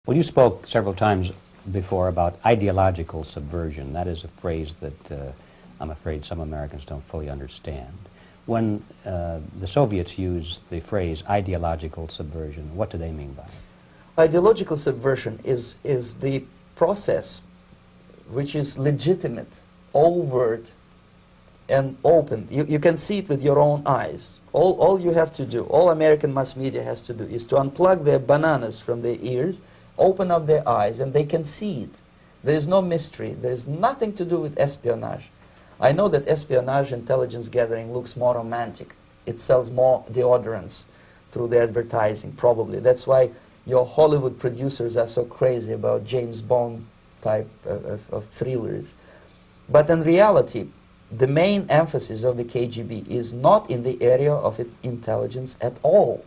Well, you spoke several times before about ideological subversion. That is a phrase that I'm afraid some Americans don't fully understand. When the Soviets use the phrase ideological subversion, what do they mean by it? Ideological subversion is the process which is legitimate, overt, and open. You can see it with your own eyes. All you have to do, all American mass media has to do, is to unplug their bananas from their ears, open up their eyes, and they can see it. There is no mystery. There is nothing to do with espionage. I know that espionage intelligence gathering looks more romantic. It sells more deodorants through the advertising, probably. That's why your Hollywood producers are so crazy about James Bond type of thrillers. But in reality, the main emphasis of the KGB is not in the area of intelligence at all.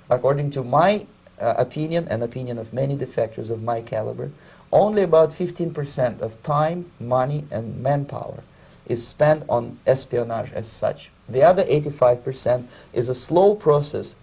According to my opinion and opinion of many defectors of my caliber, only about 15% of time, money, and manpower is spent on espionage as such. The other 85% is a slow process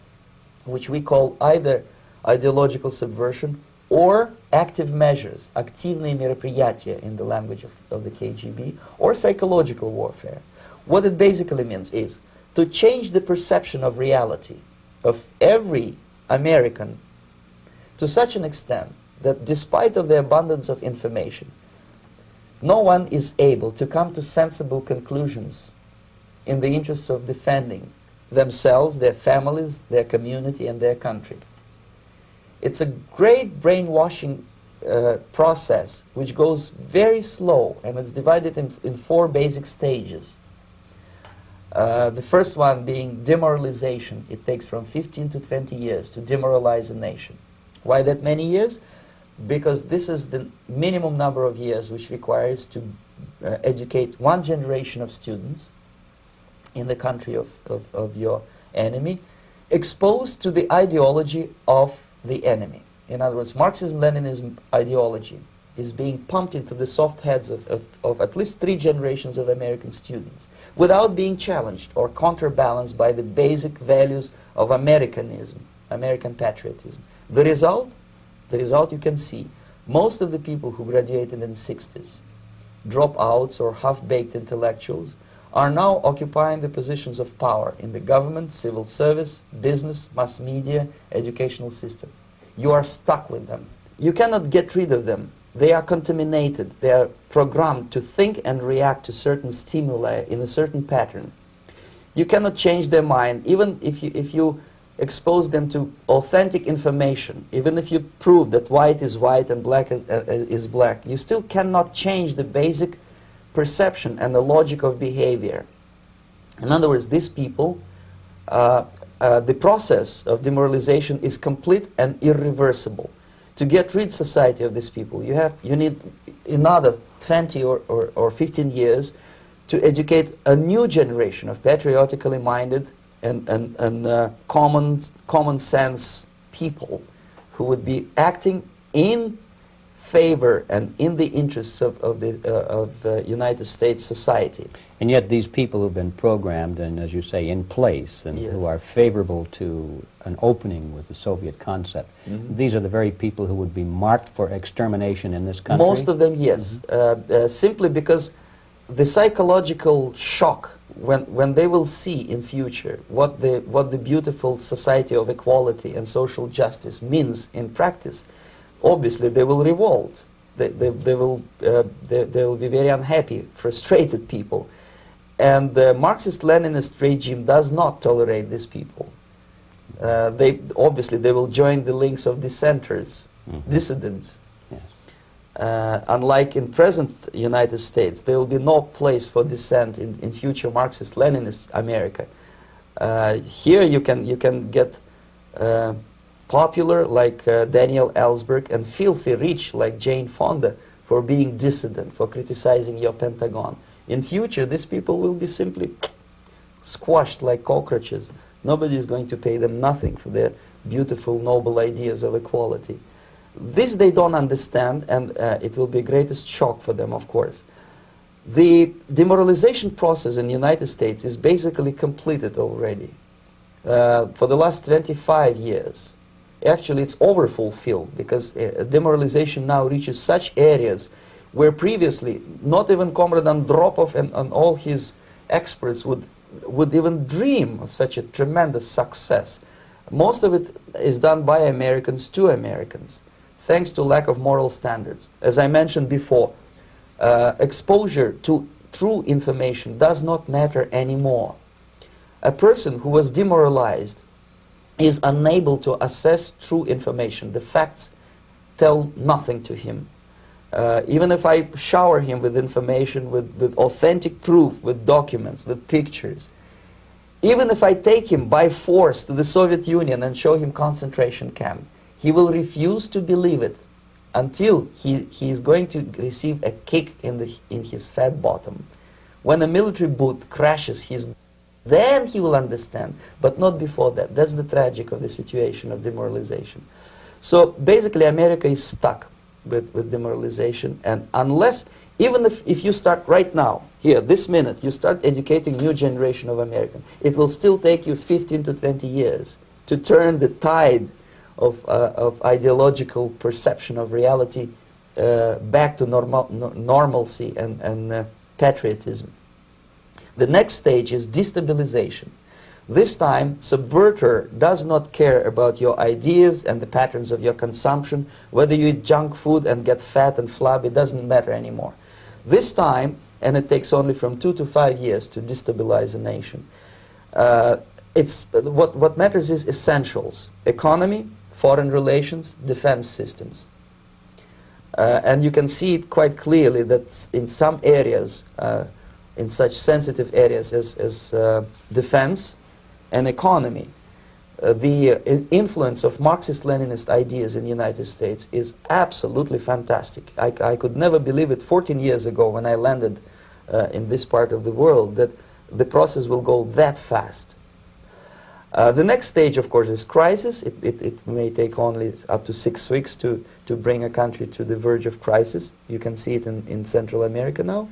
which we call either ideological subversion or active measures, активные мероприятия in the language of the KGB, or psychological warfare. What it basically means is to change the perception of reality of every American to such an extent that despite of the abundance of information, no one is able to come to sensible conclusions in the interests of defending themselves, their families, their community, and their country. It's a great brainwashing process which goes very slow, and it's divided in 4 basic stages. The first one being demoralization. It takes from 15 to 20 years to demoralize a nation. Why that many years? Because this is the minimum number of years which requires to educate one generation of students in the country of your enemy, exposed to the ideology of the enemy. In other words, Marxism-Leninism ideology is being pumped into the soft heads of at least 3 generations of American students without being challenged or counterbalanced by the basic values of Americanism, American patriotism. The result you can see. Most of the people who graduated in the 60s, dropouts or half-baked intellectuals, are now occupying the positions of power in the government, civil service, business, mass media, educational system. You are stuck with them. You cannot get rid of them. They are contaminated. They are programmed to think and react to certain stimuli in a certain pattern. You cannot change their mind, even if you expose them to authentic information, even if you prove that white is white and black is black, you still cannot change the basic perception and the logic of behavior. In other words, these people, the process of demoralization is complete and irreversible. To get rid society of these people, you need another 20 or 15 years to educate a new generation of patriotically minded and common sense people who would be acting in favor and in the interests of United States society. And yet these people who've been programmed and, as you say, in place and Yes. who are favorable to an opening with the Soviet concept, these are the very people who would be marked for extermination in this country? Most of them, yes. Simply because the psychological shock when they will see in future what the beautiful society of equality and social justice means in practice, obviously they will revolt. They will be very unhappy, frustrated people. And the Marxist-Leninist regime does not tolerate these people. Obviously they will join the links of dissenters, dissidents. Unlike in present United States, there will be no place for dissent in future Marxist-Leninist America. Here you can get popular like Daniel Ellsberg and filthy rich like Jane Fonda for being dissident, for criticizing your Pentagon. In future, these people will be simply squashed like cockroaches. Nobody is going to pay them nothing for their beautiful, noble ideas of equality. This they don't understand, and it will be greatest shock for them, of course. The demoralization process in the United States is basically completed already. For the last 25 years, actually it's overfulfilled, because demoralization now reaches such areas where previously not even Comrade Andropov and all his experts would even dream of such a tremendous success. Most of it is done by Americans to Americans, thanks to lack of moral standards. As I mentioned before, exposure to true information does not matter anymore. A person who was demoralized is unable to assess true information. The facts tell nothing to him. Even if I shower him with information, with authentic proof, with documents, with pictures, even if I take him by force to the Soviet Union and show him concentration camp, he will refuse to believe it until he is going to receive a kick in his fat bottom. When a military boot crashes his, then he will understand, but not before that. That's the tragic of the situation of demoralization. So basically America is stuck with demoralization, and unless, even if you start right now, here, this minute, you start educating new generation of Americans, it will still take you 15 to 20 years to turn the tide of ideological perception of reality back to normalcy and patriotism. The next stage is destabilization. This time, subverter does not care about your ideas and the patterns of your consumption. Whether you eat junk food and get fat and flabby, it doesn't matter anymore. This time, and it takes only from 2 to 5 years to destabilize a nation, what matters is essentials: economy, foreign relations, defense systems. And you can see it quite clearly that in some areas, in such sensitive areas as defense and economy, the influence of Marxist-Leninist ideas in the United States is absolutely fantastic. I could never believe it 14 years ago when I landed in this part of the world, that the process will go that fast. The next stage, of course, is crisis. It may take only up to 6 weeks to bring a country to the verge of crisis. You can see it in Central America now.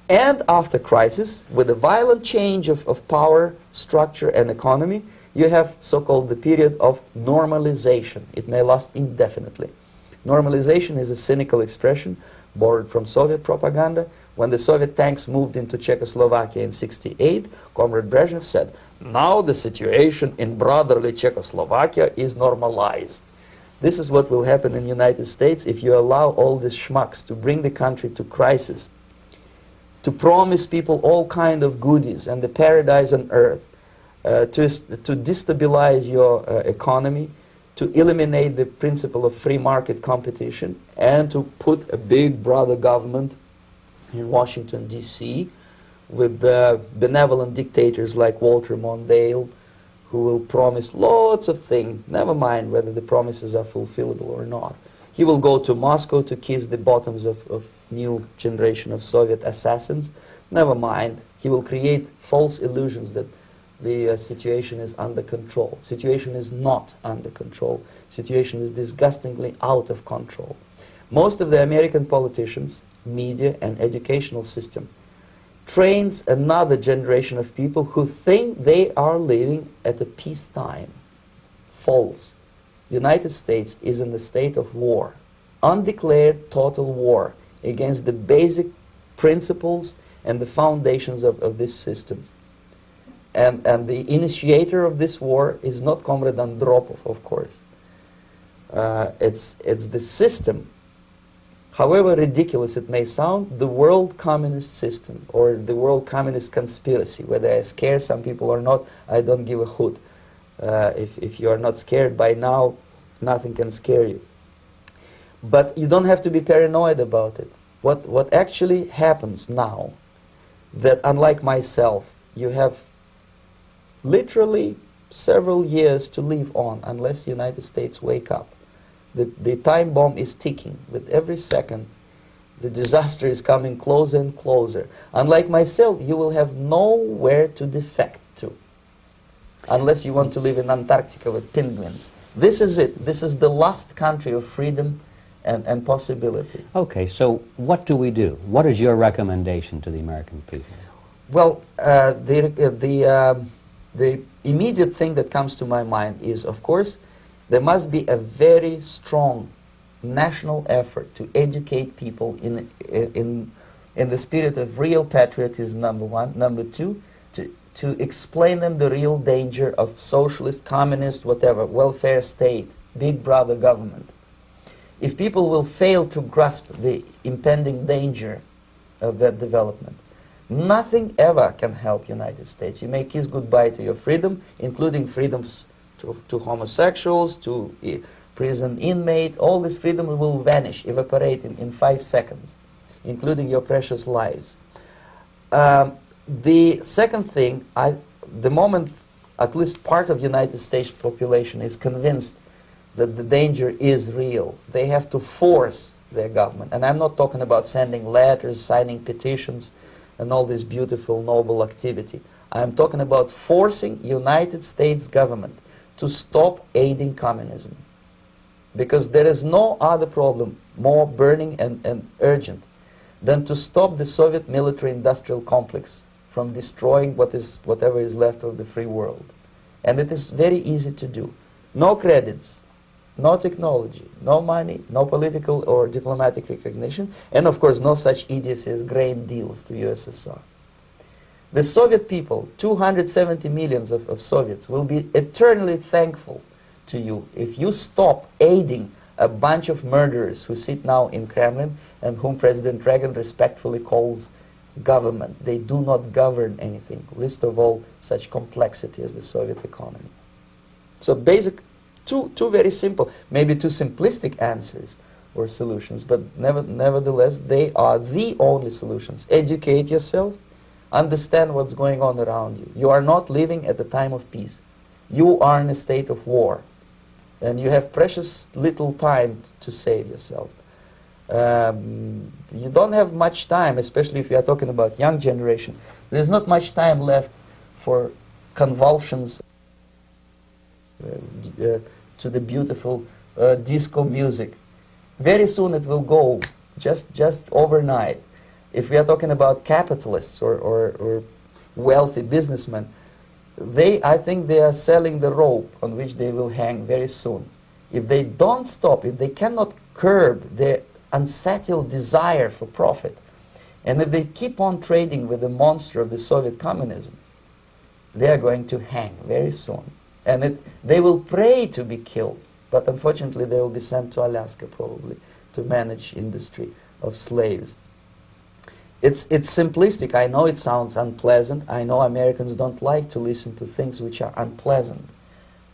And after crisis, with a violent change of power, structure, and economy, you have so-called the period of normalization. It may last indefinitely. Normalization is a cynical expression borrowed from Soviet propaganda. When the Soviet tanks moved into Czechoslovakia in '68, Comrade Brezhnev said, "Now the situation in brotherly Czechoslovakia is normalized." This is what will happen in the United States if you allow all these schmucks to bring the country to crisis, to promise people all kind of goodies and the paradise on earth, to destabilize your economy, to eliminate the principle of free market competition, and to put a big brother government in Washington, D.C., with benevolent dictators like Walter Mondale, who will promise lots of things, never mind whether the promises are fulfillable or not. He will go to Moscow to kiss the bottoms of new generation of Soviet assassins. Never mind. He will create false illusions that the situation is under control. Situation is not under control. Situation is disgustingly out of control. Most of the American politicians, media, and educational system trains another generation of people who think they are living at a peacetime. False. The United States is in the state of war, undeclared total war against the basic principles and the foundations of this system. And the initiator of this war is not Comrade Andropov, of course. It's the system. However ridiculous it may sound, the world communist system or the world communist conspiracy, whether I scare some people or not, I don't give a hoot. If you are not scared by now, nothing can scare you. But you don't have to be paranoid about it. What actually happens now, that unlike myself, you have literally several years to live on unless the United States wake up. The time bomb is ticking. With every second, the disaster is coming closer and closer. Unlike myself, you will have nowhere to defect to, unless you want to live in Antarctica with penguins. This is it. This is the last country of freedom and possibility. Okay, so what do we do? What is your recommendation to the American people? Well, the immediate thing that comes to my mind is, of course, There must be a very strong national effort to educate people in the spirit of real patriotism, number one. Number two, to explain them the real danger of socialist, communist, whatever, welfare state, big brother government. If people will fail to grasp the impending danger of that development, nothing ever can help United States. You may kiss goodbye to your freedom, including freedoms to homosexuals, to prison inmate. All this freedom will vanish, evaporate in 5 seconds, including your precious lives. The second thing, the moment at least part of United States population is convinced that the danger is real, they have to force their government. And I'm not talking about sending letters, signing petitions, and all this beautiful, noble activity. I'm talking about forcing United States government to stop aiding communism. Because there is no other problem more burning and urgent than to stop the Soviet military-industrial complex from destroying whatever is left of the free world. And it is very easy to do. No credits, no technology, no money, no political or diplomatic recognition, and of course no such idiocy as grain deals to USSR. The Soviet people, 270 millions of Soviets, will be eternally thankful to you if you stop aiding a bunch of murderers who sit now in Kremlin and whom President Reagan respectfully calls government. They do not govern anything, least of all such complexity as the Soviet economy. So basic, two very simple, maybe too simplistic answers or solutions, but nevertheless they are the only solutions. Educate yourself, understand what's going on around you. You are not living at the time of peace. You are in a state of war, and you have precious little time to save yourself. You don't have much time, especially if you are talking about young generation. There's not much time left for convulsions to the beautiful disco music. Very soon it will go, just overnight. If we are talking about capitalists or wealthy businessmen, I think they are selling the rope on which they will hang very soon. If they don't stop, if they cannot curb their unsettled desire for profit, and if they keep on trading with the monster of the Soviet communism, they are going to hang very soon. And they will pray to be killed, but unfortunately they will be sent to Alaska probably to manage industry of slaves. It's simplistic. I know it sounds unpleasant. I know Americans don't like to listen to things which are unpleasant.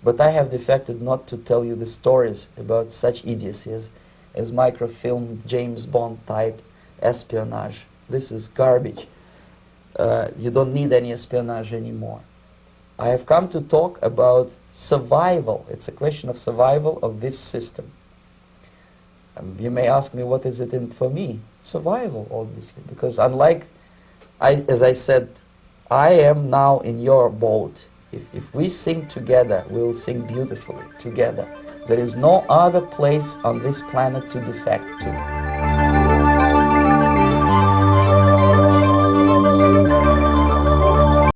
But I have defected not to tell you the stories about such idiocy as microfilm, James Bond type espionage. This is garbage. You don't need any espionage anymore. I have come to talk about survival. It's a question of survival of this system. You may ask me, what is it in for me? Survival, obviously, because unlike, as I said, I am now in your boat. If we sing together, we'll sing beautifully together. There is no other place on this planet to defect to.